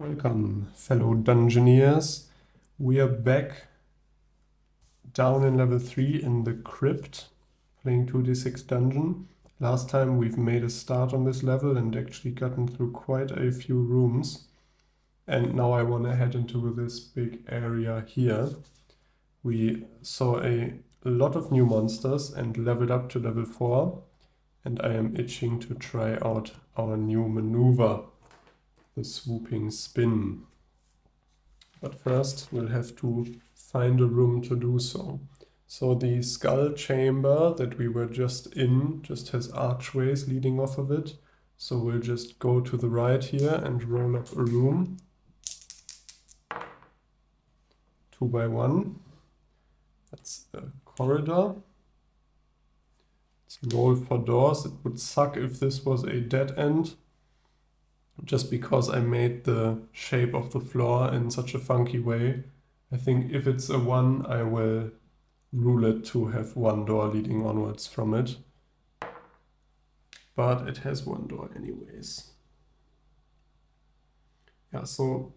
Welcome, fellow Dungeoneers. We are back down in level 3 in the crypt, playing 2d6 dungeon. Last time we've made a start on this level and actually gotten through quite a few rooms. And now I want to head into this big area here. We saw a lot of new monsters and leveled up to level 4. And I am itching to try out our new maneuver, the swooping spin. But first we'll have to find a room to do so. So the skull chamber that we were just in just has archways leading off of it. So we'll just go to the right here and roll up a room. 2 by 1. That's a corridor. Let's roll for doors. It would suck if this was a dead end, just because I made the shape of the floor in such a funky way. I think if it's a 1, I will rule it to have 1 door leading onwards from it. But it has 1 door anyways. Yeah, so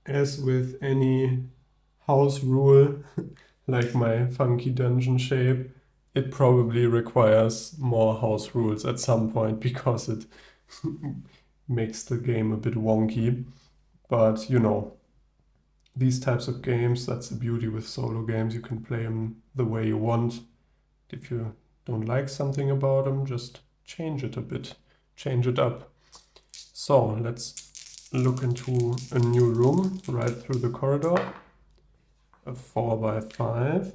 as with any house rule, like my funky dungeon shape, it probably requires more house rules at some point because it makes the game a bit wonky. But you know, these types of games, that's the beauty with solo games, you can play them the way you want. If you don't like something about them, just change it a bit, change it up. So let's look into a new room right through the corridor, a 4 by 5.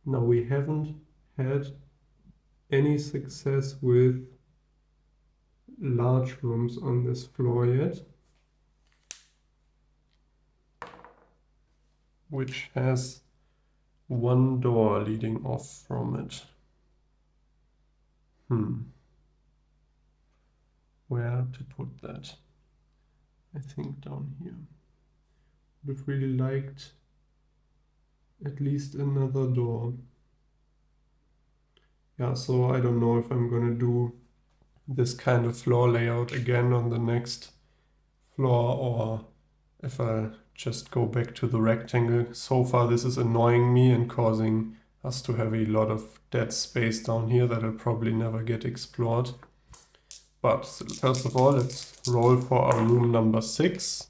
Now we haven't had any success with large rooms on this floor yet, which has 1 door leading off from it. Where to put that? I think down here. Would have really liked at least another door. Yeah, so I don't know if I'm gonna do this kind of floor layout again on the next floor, or if I just go back to the rectangle. So far this is annoying me and causing us to have a lot of dead space down here that'll probably never get explored. But first of all, let's roll for our room number 6,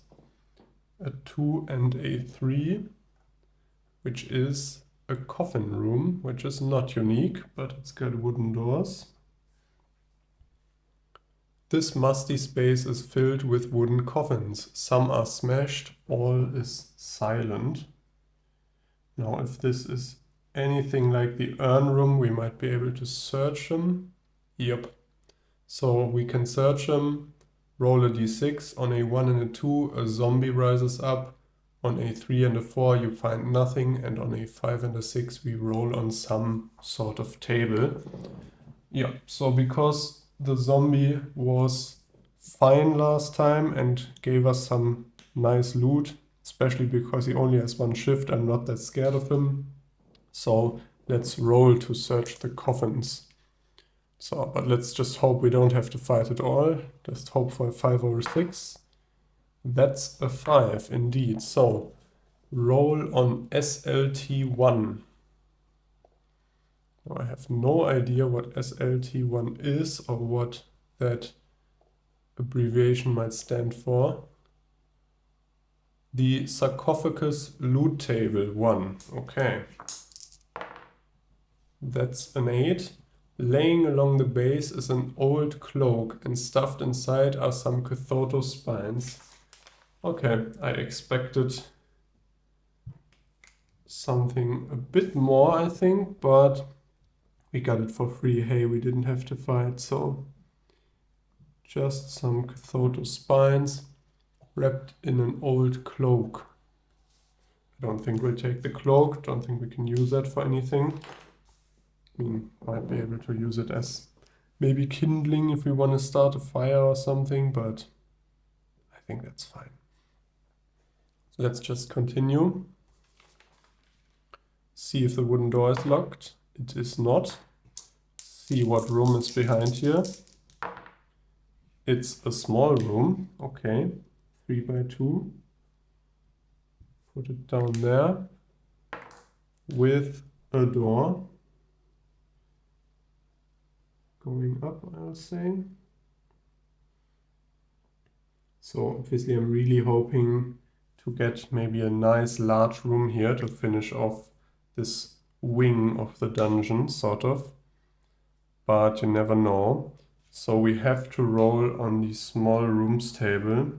a 2 and a 3, which is a coffin room, which is not unique, but it's got wooden doors. This musty space is filled with wooden coffins. Some are smashed, all is silent. Now, if this is anything like the urn room, we might be able to search them. Yep. So we can search them, roll a d6, on a 1 and a 2, a zombie rises up. On a 3 and a 4 you find nothing, and on a 5 and a 6 we roll on some sort of table. Yeah, so because the zombie was fine last time and gave us some nice loot, especially because he only has 1 shift, I'm not that scared of him. So let's roll to search the coffins. So, but let's just hope we don't have to fight at all. Just hope for a 5 or a 6. That's a 5 indeed. So roll on SLT1. Now I have no idea what SLT1 is or what that abbreviation might stand for. The sarcophagus loot table 1. Okay. That's an 8. Laying along the base is an old cloak, and stuffed inside are some Cathoto spines. Okay, I expected something a bit more, I think, but we got it for free. Hey, we didn't have to fight, so just some Cathoto spines wrapped in an old cloak. I don't think we'll take the cloak, don't think we can use that for anything. I mean, might be able to use it as maybe kindling if we want to start a fire or something, but I think that's fine. So let's just continue. See if the wooden door is locked. It is not. See what room is behind here. It's a small room, okay. 3 by 2. Put it down there with a door going up, I'll say. So obviously I'm really hoping to get maybe a nice large room here to finish off this wing of the dungeon, sort of. But you never know. So we have to roll on the small rooms table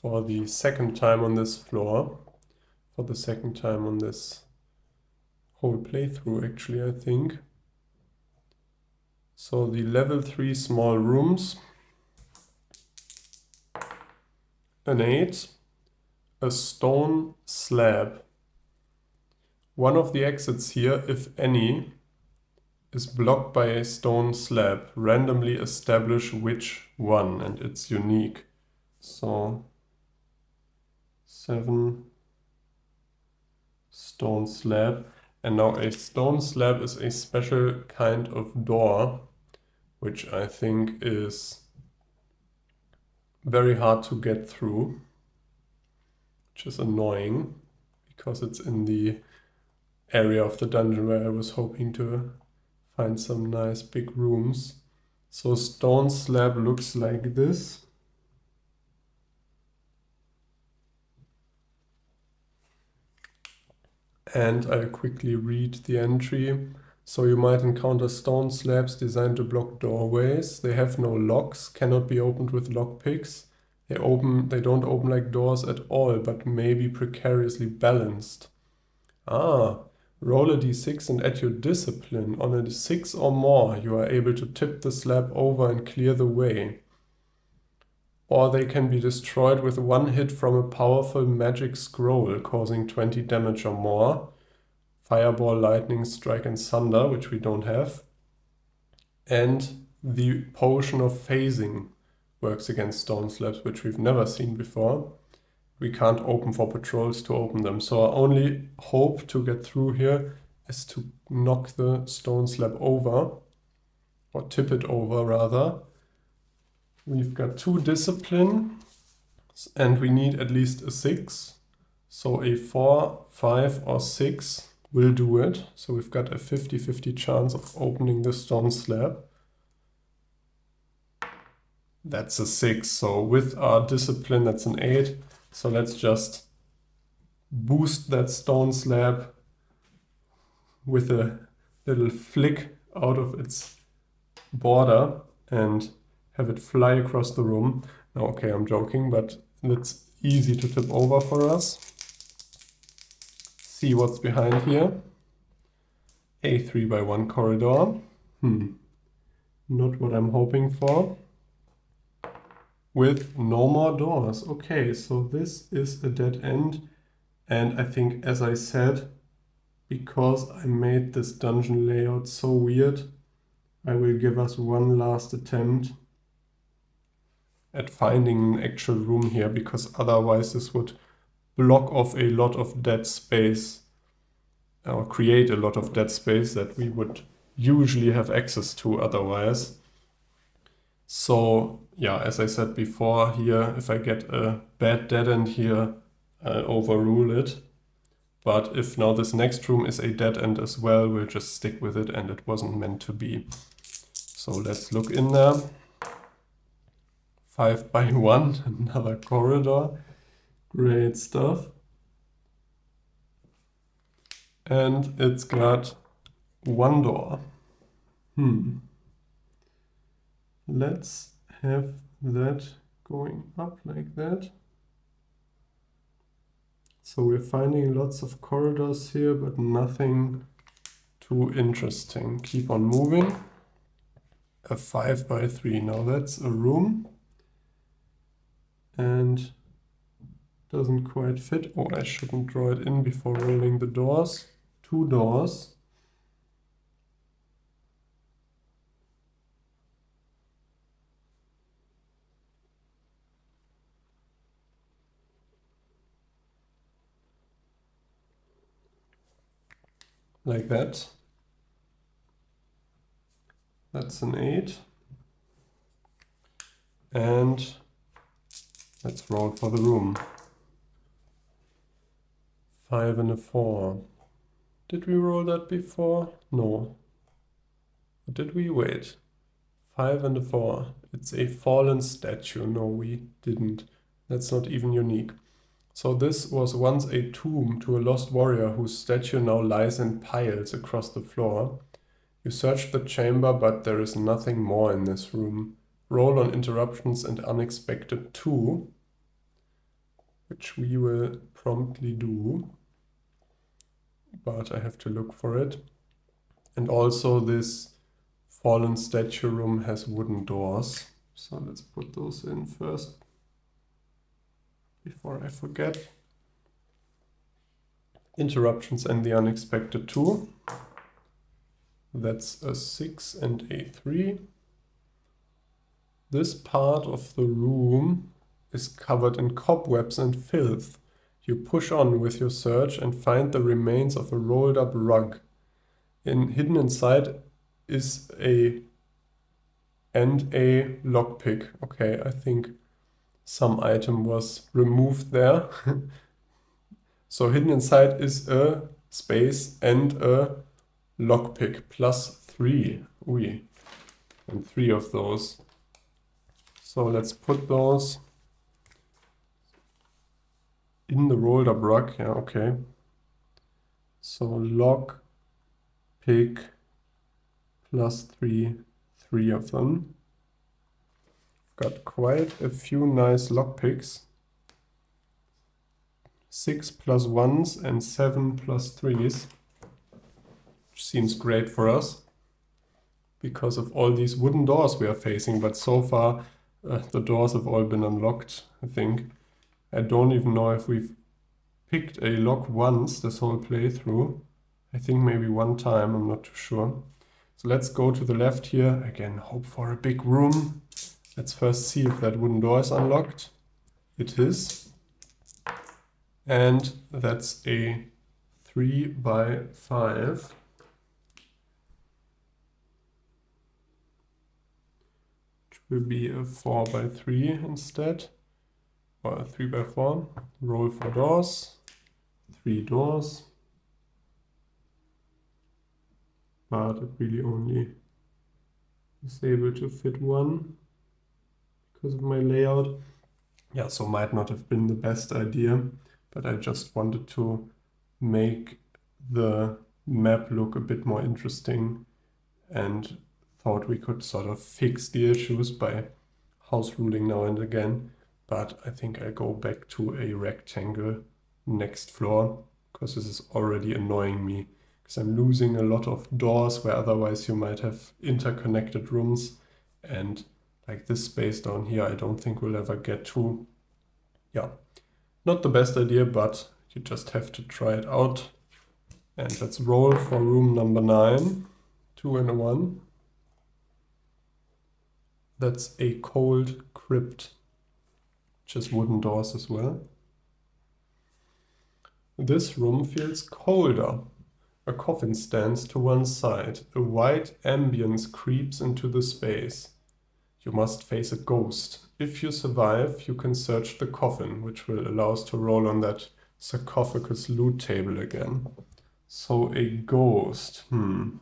for the second time on this floor. For the second time on this whole playthrough, actually, I think. So the level 3 small rooms. An 8. A stone slab. One of the exits here, if any, is blocked by a stone slab. Randomly establish which one, and it's unique. So 7 stone slab. And now a stone slab is a special kind of door, which I think is very hard to get through, which is annoying because it's in the area of the dungeon where I was hoping to find some nice big rooms. So stone slab looks like this. And I'll quickly read the entry. So you might encounter stone slabs designed to block doorways. They have no locks, cannot be opened with lockpicks. They don't open like doors at all, but may be precariously balanced. Roll a d6 and add your discipline. On a 6 or more, you are able to tip the slab over and clear the way. Or they can be destroyed with one hit from a powerful magic scroll, causing 20 damage or more. Fireball, lightning, strike, and thunder, which we don't have. And the potion of phasing works against stone slabs, which we've never seen before. We can't open for patrols to open them. So our only hope to get through here is to knock the stone slab over, or tip it over rather. We've got 2 discipline, and we need at least a 6. So a 4, 5, or 6 will do it. So we've got a 50-50 chance of opening the stone slab. That's a 6. So with our discipline, that's an 8. So let's just boost that stone slab with a little flick out of its border and have it fly across the room. Now, okay, I'm joking, but it's easy to tip over for us. See what's behind here. A 3 by 1 corridor. Not what I'm hoping for. With no more doors. Okay, so this is a dead end. And I think, as I said, because I made this dungeon layout so weird, I will give us one last attempt at finding an actual room here, because otherwise this would block off a lot of dead space, or create a lot of dead space that we would usually have access to otherwise. So yeah, as I said before here, if I get a bad dead end here, I'll overrule it. But if now this next room is a dead end as well, we'll just stick with it, and it wasn't meant to be. So let's look in there. 5 by 1, another corridor. Great stuff. And it's got 1 door. Let's have that going up like that. So we're finding lots of corridors here, but nothing too interesting. Keep on moving. A 5 by 3. Now that's a room. And doesn't quite fit. Oh, I shouldn't draw it in before rolling the doors. 2 doors. Like that. That's an 8. And Let's roll for the room. 5 and a 4. Did we roll that before? No. Did we? Wait. 5 and a 4. It's a fallen statue. No, we didn't. That's not even unique. So this was once a tomb to a lost warrior whose statue now lies in piles across the floor. You search the chamber, but there is nothing more in this room. Roll on interruptions and unexpected 2, which we will promptly do, but I have to look for it. And also this fallen statue room has wooden doors, so let's put those in first before I forget. Interruptions and the unexpected 2. That's a 6 and a 3. This part of the room is covered in cobwebs and filth. You push on with your search and find the remains of a rolled up rug. Hidden inside is a lockpick. Okay, I think some item was removed there. So hidden inside is a space and a lockpick +3. Ui. And 3 of those. So let's put those in the rolled up rug. Yeah, okay. So lock pick +3, 3 of them. Got quite a few nice lockpicks. 6 + 1s and 7 + 3s. Which seems great for us because of all these wooden doors we are facing, but so far the doors have all been unlocked, I think. I don't even know if we've picked a lock once this whole playthrough. I think maybe one time, I'm not too sure. So let's go to the left here. Again, hope for a big room. Let's first see if that wooden door is unlocked. It is. And that's a 3 by 5. Which will be a 4 by 3 instead. Or a 3 by 4. Roll for doors. 3 doors. But it really only is able to fit 1 because of my layout. Yeah, so might not have been the best idea, but I just wanted to make the map look a bit more interesting and thought we could sort of fix the issues by house ruling now and again. But I think I'll go back to a rectangle next floor because this is already annoying me. Because I'm losing a lot of doors where otherwise you might have interconnected rooms, and like this space down here I don't think we'll ever get to. Yeah, not the best idea, but you just have to try it out. And let's roll for room number 9. 2 and a 1. That's a cold crypt, which has wooden doors as well. This room feels colder. A coffin stands to one side. A white ambience creeps into the space. You must face a ghost. If you survive, you can search the coffin, which will allow us to roll on that sarcophagus loot table again. So a ghost. Can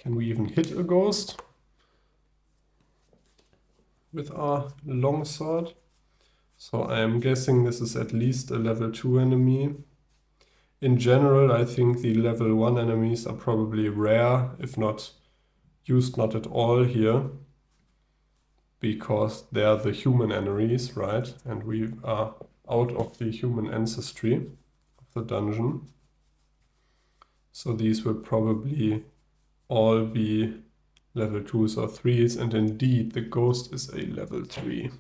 we even hit a ghost with our longsword? So I am guessing this is at least a level 2 enemy. In general, I think the level 1 enemies are probably rare, if not used not at all here, because they're the human enemies, right? And we are out of the human ancestry of the dungeon. So these will probably all be level 2s or 3s, and indeed the ghost is a level 3.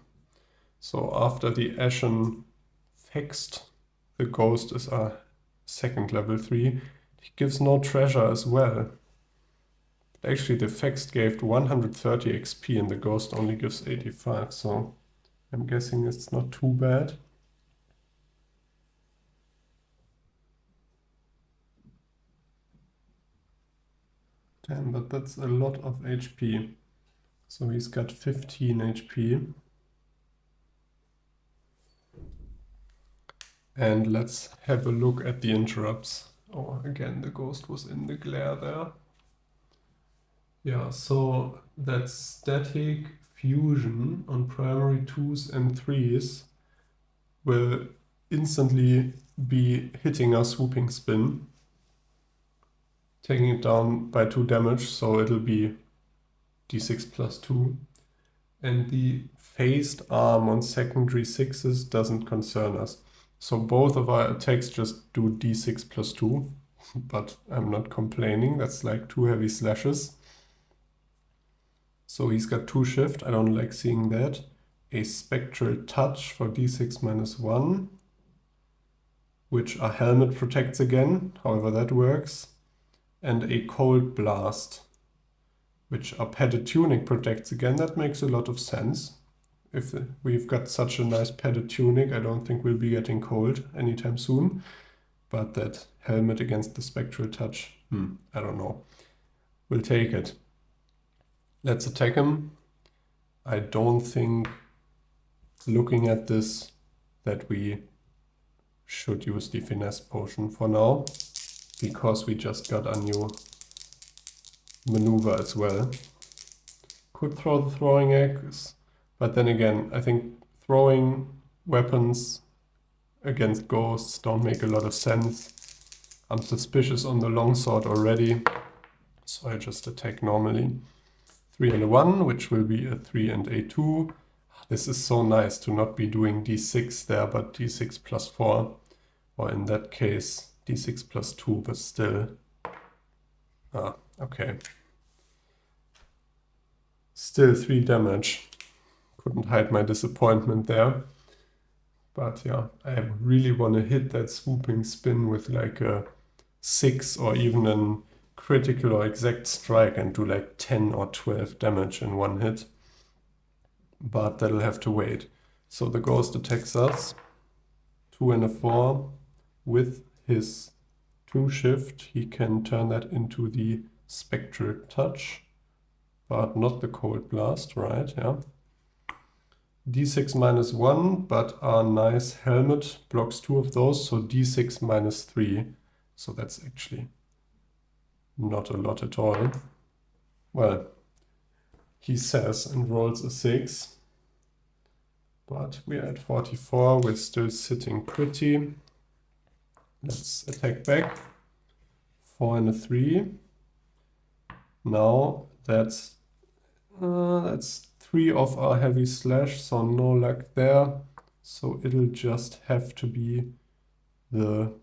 So after the Ashen Fext, the ghost is a second level 3. He gives no treasure as well. Actually, the Fext gave 130 XP and the ghost only gives 85, so I'm guessing it's not too bad. Damn, but that's a lot of HP. So he's got 15 HP. And let's have a look at the interrupts. Oh, again, the ghost was in the glare there. Yeah, so that static fusion on primary 2s and 3s will instantly be hitting our swooping spin, taking it down by 2 damage, so it'll be d6 plus 2. And the phased arm on secondary 6s doesn't concern us. So both of our attacks just do d6 plus 2, but I'm not complaining, that's like 2 heavy slashes. So he's got 2 shift, I don't like seeing that. A spectral touch for d6 minus 1, which our helmet protects again, however that works. And a cold blast, which our padded tunic protects again. That makes a lot of sense. If we've got such a nice padded tunic, I don't think we'll be getting cold anytime soon. But that helmet against the spectral touch, I don't know. We'll take it. Let's attack him. I don't think, looking at this, that we should use the finesse potion for now, because we just got a new maneuver as well. Could throw the throwing axe, but then again, I think throwing weapons against ghosts don't make a lot of sense. I'm suspicious on the longsword already, so I just attack normally. 3 and a 1, which will be a 3 and a 2. This is so nice to not be doing d6 there, but d6 plus 4. Or in that case, d6 plus 2, but still. Okay. Still 3 damage. Couldn't hide my disappointment there. But yeah, I really want to hit that swooping spin with like a 6 or even a critical or exact strike and do like 10 or 12 damage in one hit. But that'll have to wait. So the ghost attacks us. 2 and a 4. With his 2 shift, he can turn that into the spectral touch. But not the cold blast, right? Yeah. d6 minus 1, but our nice helmet blocks 2 of those, so d6 minus 3. So that's actually not a lot at all. Well, he says and rolls a 6. But we're at 44, we're still sitting pretty. Let's attack back. 4 and a 3. Now that's 3 of our heavy slash, so no luck there. So it'll just have to be the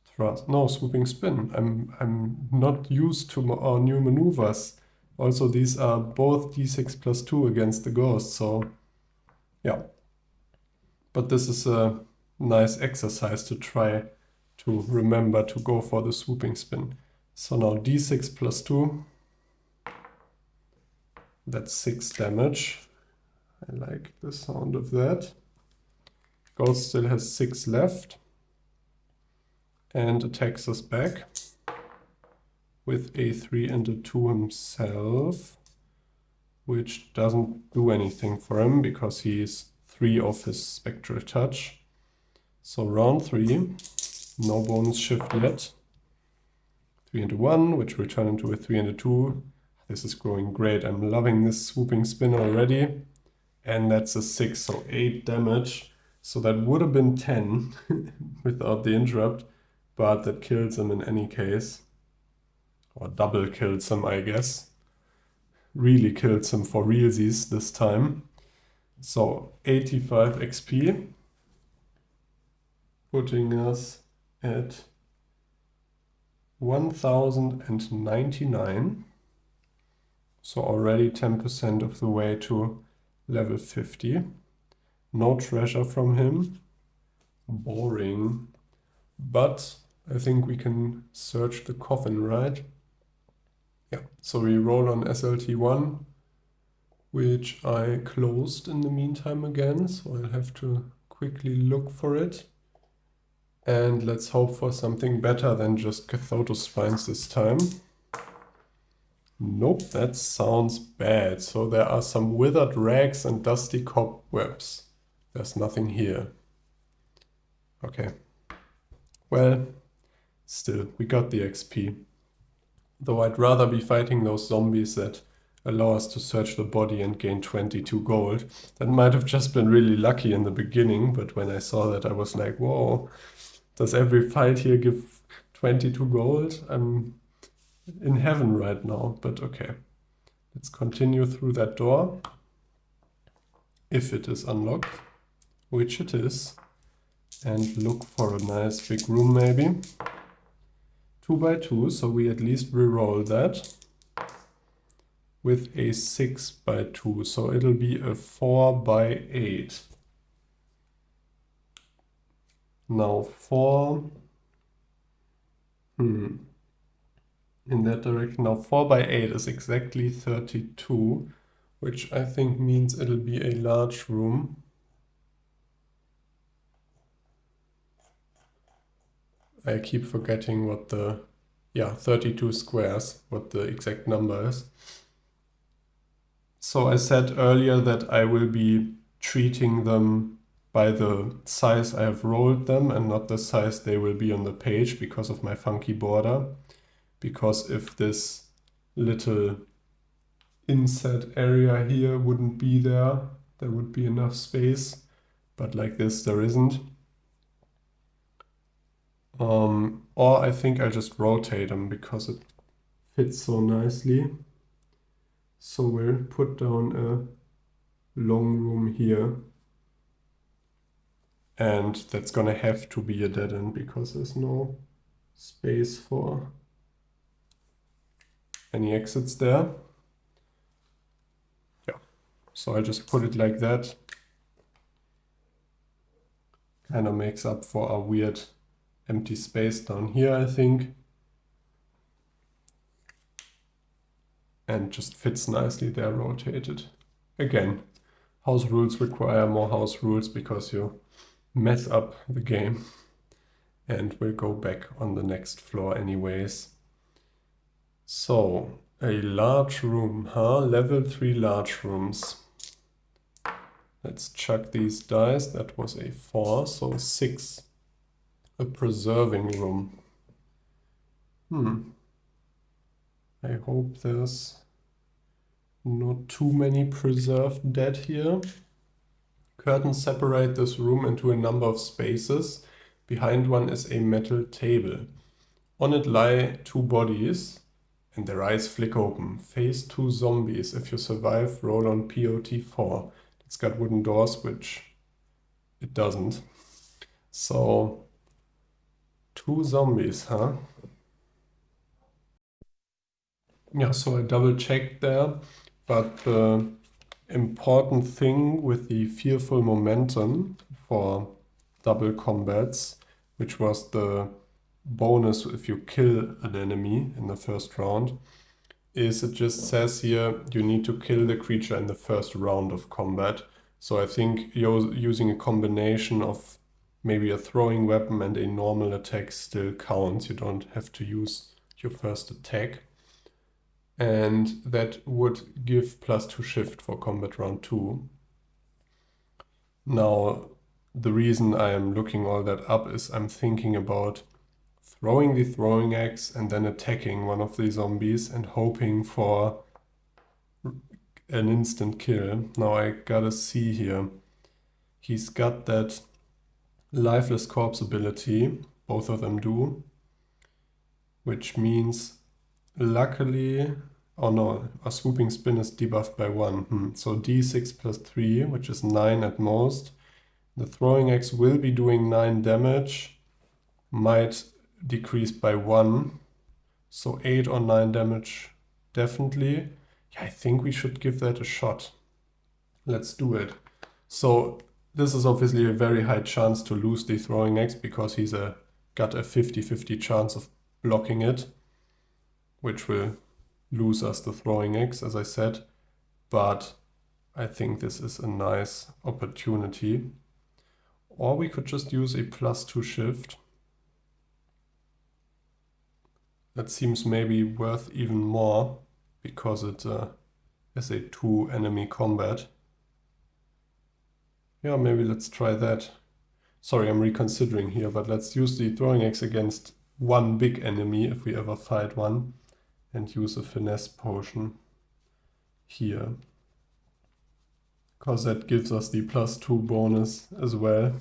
thrust. No, swooping spin. I'm not used to our new maneuvers. Also, these are both d6 plus 2 against the ghost, so yeah. But this is a nice exercise to try to remember to go for the swooping spin. So now d6 plus 2. That's 6 damage. I like the sound of that. Ghost still has 6 left. And attacks us back with a 3 and a 2 himself, which doesn't do anything for him because he's 3 of his spectral touch. So round 3, no bonus shift yet. 3 and a 1, which will turn into a 3 and a 2. This is growing great. I'm loving this swooping spin already. And that's a 6, so 8 damage. So that would have been 10 without the interrupt, but that kills him in any case. Or double kills him, I guess. Really kills him for realsies this time. So 85 XP, putting us at 1099. So already 10% of the way to level 50. No treasure from him. Boring. But I think we can search the coffin, right? Yeah, so we roll on SLT1, which I closed in the meantime again, so I'll have to quickly look for it. And let's hope for something better than just Cathotus spines this time. Nope, that sounds bad. So there are some withered rags and dusty cobwebs. There's nothing here. Okay. Well, still, we got the XP. Though I'd rather be fighting those zombies that allow us to search the body and gain 22 gold. That might have just been really lucky in the beginning, but when I saw that I was like, whoa, does every fight here give 22 gold? I'm in heaven right now, but okay. Let's continue through that door. If it is unlocked, which it is, and look for a nice big room maybe. 2 by 2, so we at least reroll that with a 6 by 2, so it'll be a 4 by 8. Now 4, in that direction. Now 4 by 8 is exactly 32, which I think means it'll be a large room. I keep forgetting what the, 32 squares, what the exact number is. So I said earlier that I will be treating them by the size I have rolled them and not the size they will be on the page because of my funky border. Because if this little inset area here wouldn't be there, there would be enough space, but like this there isn't. Or I think I'll just rotate them because it fits so nicely. So we'll put down a long room here. And that's gonna have to be a dead end because there's no space for any exits there. Yeah, so I'll just put it like that. Kind of makes up for our weird empty space down here, I think. And just fits nicely there rotated. Again, house rules require more house rules because you mess up the game. And we'll go back on the next floor anyways. So, a large room, huh? Level 3 large rooms. Let's chuck these dice. That was a 4, so 6. A preserving room. I hope there's not too many preserved dead here. Curtains separate this room into a number of spaces. Behind one is a metal table. On it lie 2 bodies, and their eyes flick open. Face 2 zombies. If you survive, roll on POT4. It's got wooden doors, which it doesn't. So, 2 zombies, huh? Yeah, so I double checked there, but the important thing with the fearful momentum for double combats, which was the bonus if you kill an enemy in the first round, is it just says here you need to kill the creature in the first round of combat. So I think you're using a combination of maybe a throwing weapon and a normal attack still counts. You don't have to use your first attack. And that would give +2 shift for combat round 2. Now, the reason I am looking all that up is I'm thinking about throwing the throwing axe and then attacking one of the zombies and hoping for an instant kill. Now I gotta see here. He's got that lifeless corpse ability, both of them do, which means luckily, oh no, a swooping spin is debuffed by 1. So d6 plus 3, which is 9 at most. The throwing axe will be doing 9 damage, might decrease by 1. So 8 or 9 damage, definitely. Yeah, I think we should give that a shot. Let's do it. So this is obviously a very high chance to lose the throwing axe because he's got a 50-50 chance of blocking it, which will lose us the throwing axe, as I said. But I think this is a nice opportunity. Or we could just use a +2 shift. That seems maybe worth even more. because it is a 2 enemy combat. Yeah, maybe let's try that. Sorry, I'm reconsidering here, but let's use the throwing axe against one big enemy if we ever fight one, and use a finesse potion here, because that gives us the +2 bonus as well.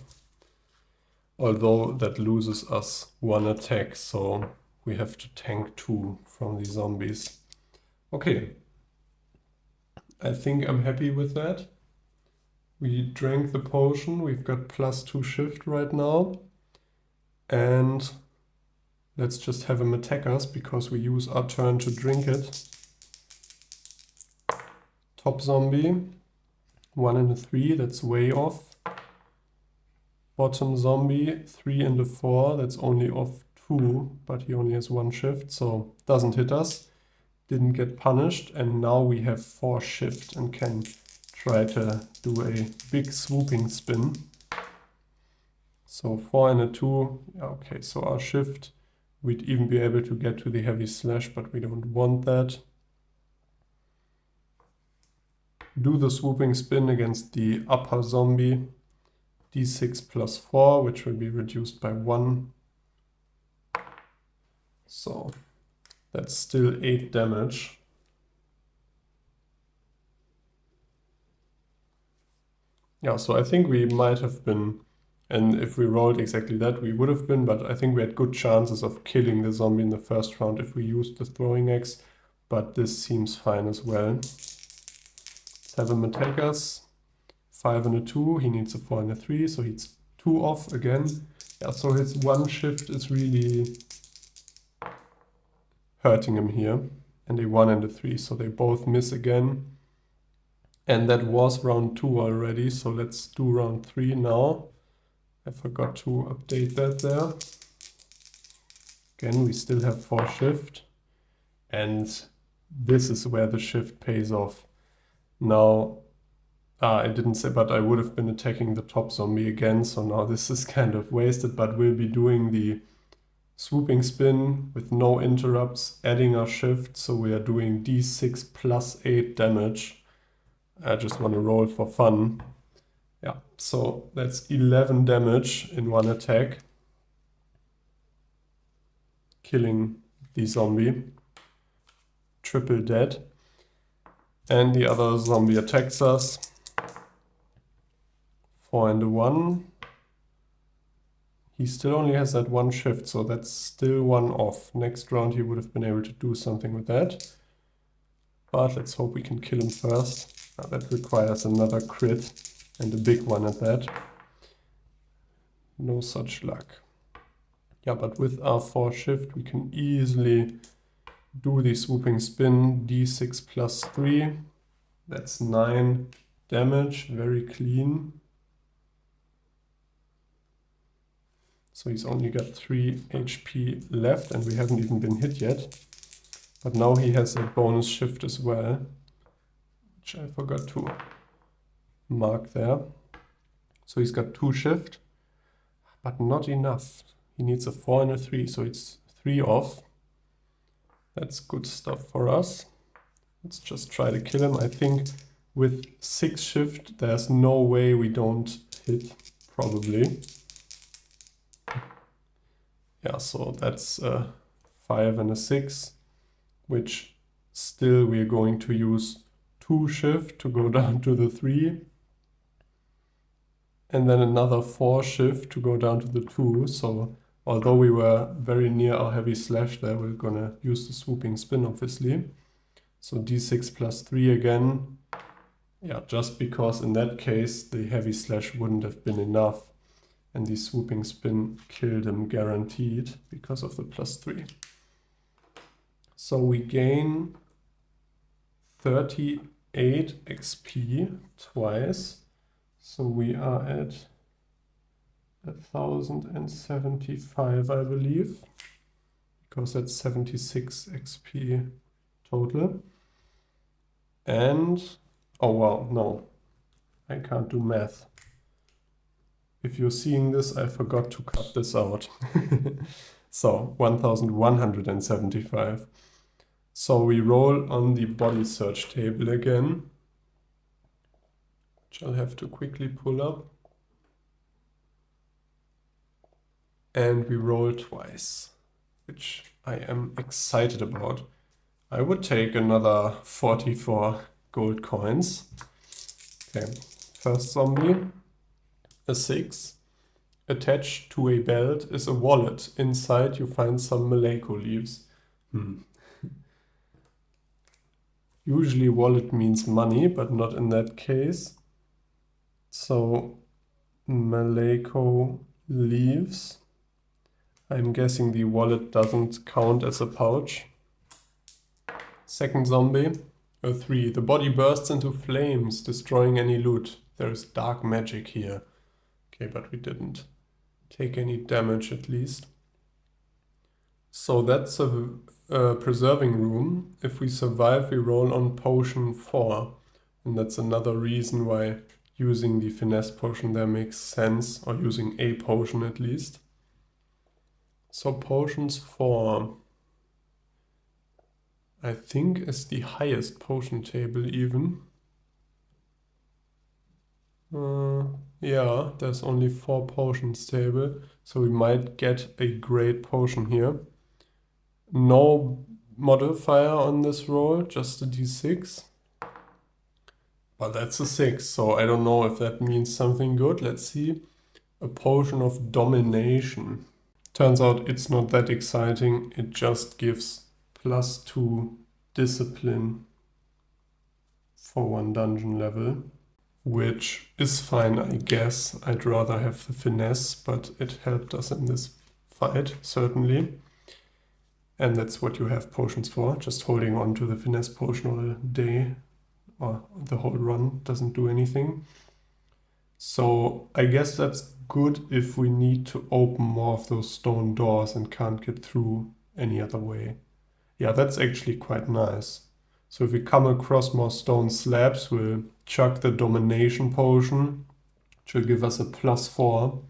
Although that loses us 1 attack, so we have to tank 2 from the zombies. Okay, I think I'm happy with that. We drank the potion, we've got +2 shift right now. And let's just have him attack us because we use our turn to drink it. Top zombie, 1 and a 3, that's way off. Bottom zombie, 3 and a 4, that's only off 2, but he only has 1 shift, so doesn't hit us. Didn't get punished, and now we have 4 shift and can try to do a big swooping spin. So 4 and a 2, okay, so our shift, we'd even be able to get to the heavy slash, but we don't want that. Do the swooping spin against the upper zombie, d6 +4, which will be reduced by 1. So that's still 8 damage. Yeah, so I think we might have been, and if we rolled exactly that, we would have been, but I think we had good chances of killing the zombie in the first round if we used the throwing axe, but this seems fine as well. Let's have him attack us. 5 and a 2, he needs a 4 and a 3, so he's 2 off again. Yeah, so his 1 shift is really hurting him here, and a 1 and a 3, so they both miss again. And that was round 2 already, so let's do round 3 now. I forgot to update that there. Again, we still have 4 shift, and this is where the shift pays off. Now, I didn't say, but I would have been attacking the top zombie again, so now this is kind of wasted, but we'll be doing the swooping spin with no interrupts, adding our shift, so we are doing d6 +8 damage. I just want to roll for fun. Yeah, so that's 11 damage in 1 attack, killing the zombie, triple dead. And the other zombie attacks us. 4 and a 1. He still only has that 1 shift, so that's still 1 off. Next round he would have been able to do something with that. But let's hope we can kill him first. That requires another crit, and a big one at that. No such luck. Yeah, but with our 4 shift we can easily do the swooping spin, d6 +3. That's 9 damage, very clean. So he's only got 3 HP left, and we haven't even been hit yet. But now he has a bonus shift as well, which I forgot to mark there. So he's got 2 shift, but not enough. He needs a 4 and a 3, so it's 3 off. That's good stuff for us. Let's just try to kill him. I think with 6 shift, there's no way we don't hit, probably. Yeah, so that's a 5 and a 6, which still we're going to use 2 shift to go down to the 3. And then another 4 shift to go down to the 2. So although we were very near our heavy slash there, we're gonna use the swooping spin, obviously. So d6 +3 again. Yeah, just because in that case the heavy slash wouldn't have been enough. And the swooping spin killed him guaranteed because of the +3. So we gain 38 XP twice. So we are at 1075, I believe, because that's 76 XP total. And, oh wow, no, I can't do math. If you're seeing this, I forgot to cut this out. So 1175. So we roll on the body search table again, which I'll have to quickly pull up. And we roll twice, which I am excited about. I would take another 44 gold coins. Okay, first zombie, a 6. Attached to a belt is a wallet. Inside you find some Maleko leaves. Usually wallet means money, but not in that case. So Maleko leaves. I'm guessing the wallet doesn't count as a pouch. Second zombie, a 3. The body bursts into flames, destroying any loot. There is dark magic here. Okay, but we didn't take any damage at least. So that's a preserving room. If we survive, we roll on potion 4. And that's another reason why using the finesse potion there makes sense, or using a potion at least. So potions 4, I think, is the highest potion table even. Yeah, there's only 4 potions table, so we might get a great potion here. No modifier on this roll, just a d6. But that's a 6, so I don't know if that means something good. Let's see. A potion of domination. Turns out it's not that exciting, it just gives +2 discipline for 1 dungeon level, which is fine, I guess. I'd rather have the finesse, but it helped us in this fight, certainly. And that's what you have potions for. Just holding on to the finesse potion all day or the whole run doesn't do anything. So I guess that's good if we need to open more of those stone doors and can't get through any other way. Yeah, that's actually quite nice. So if we come across more stone slabs, we'll chuck the domination potion, which will give us a +4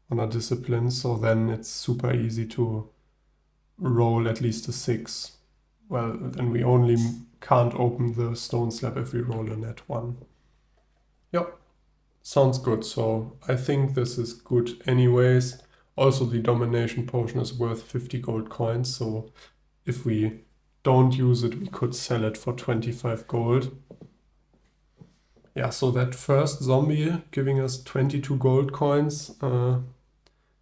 on our discipline. So then it's super easy to roll at least a 6. Well, and we only can't open the stone slab if we roll a net 1. Yep, sounds good. So I think this is good anyways. Also, the domination potion is worth 50 gold coins, so if we don't use it, we could sell it for 25 gold. Yeah, so that first zombie giving us 22 gold coins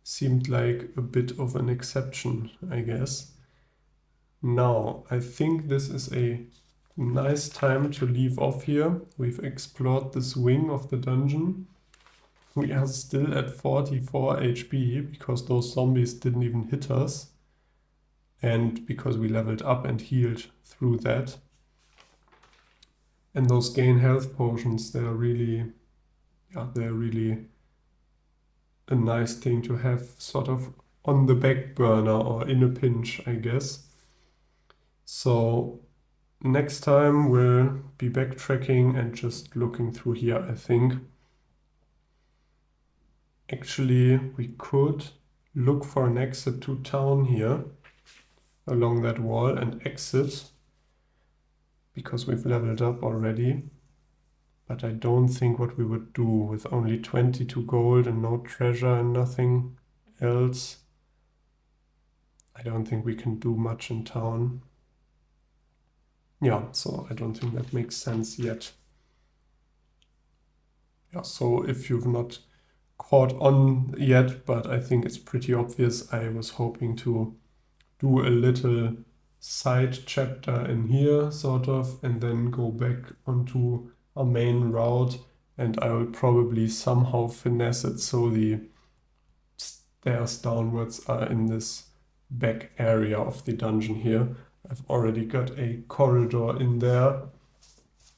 seemed like a bit of an exception, I guess. Now, I think this is a nice time to leave off here. We've explored this wing of the dungeon. We are still at 44 HP because those zombies didn't even hit us. And because we leveled up and healed through that. And those gain health potions, they're really a nice thing to have sort of on the back burner or in a pinch, I guess. So next time we'll be backtracking and just looking through here, I think. Actually, we could look for an exit to town here along that wall and exit because we've leveled up already. But I don't think what we would do with only 22 gold and no treasure and nothing else. I don't think we can do much in town. Yeah, so I don't think that makes sense yet. Yeah, so if you've not caught on yet, but I think it's pretty obvious, I was hoping to do a little side chapter in here, sort of, and then go back onto our main route, and I will probably somehow finesse it so the stairs downwards are in this back area of the dungeon here. I've already got a corridor in there,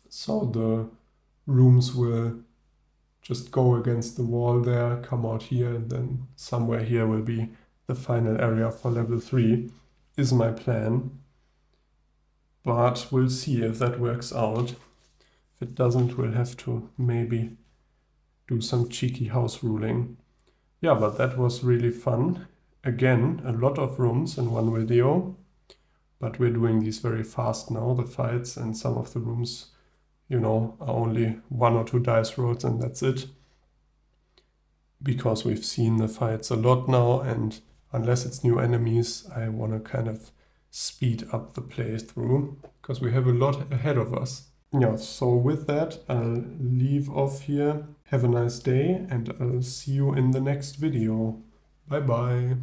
so the rooms will just go against the wall there, come out here, and then somewhere here will be the final area for level 3, is my plan. But we'll see if that works out. If it doesn't, we'll have to maybe do some cheeky house ruling. Yeah, but that was really fun. Again, a lot of rooms in one video. but we're doing these very fast now, the fights, and some of the rooms, you know, are only 1 or 2 dice rolls and that's it. Because we've seen the fights a lot now, and unless it's new enemies, I want to kind of speed up the playthrough, because we have a lot ahead of us. Yeah, so with that, I'll leave off here. Have a nice day, and I'll see you in the next video. Bye bye.